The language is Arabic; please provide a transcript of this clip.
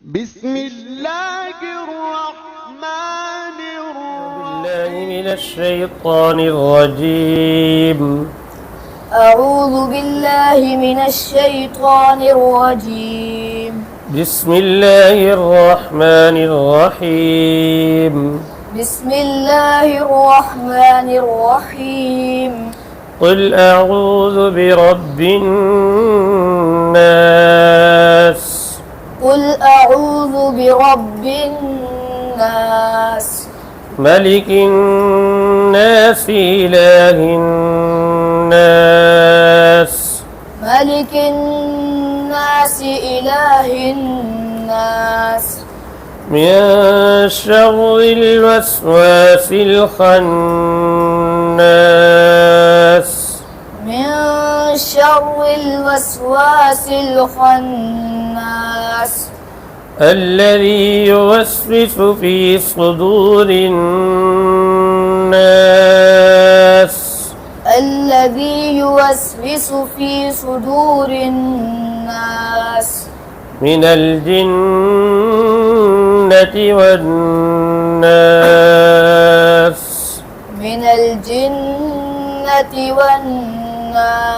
بسم الله الرحمن بالله الرحيم. من الشيطان الرجيم. أعوذ بالله من الشيطان الرجيم. بسم الله الرحمن الرحيم. بسم الله الرحمن الرحيم. قل أعوذ برب الناس. قل أعوذ برب الناس. ملك الناس إله الناس. ملك الناس إله الناس. من شر الوسواس الخناس. من شر الوسواس الخناس. الذي يوسوس في صدور الناس. الذي يوسوس في صدور الناس. من الجنة والناس. من الجنة والناس.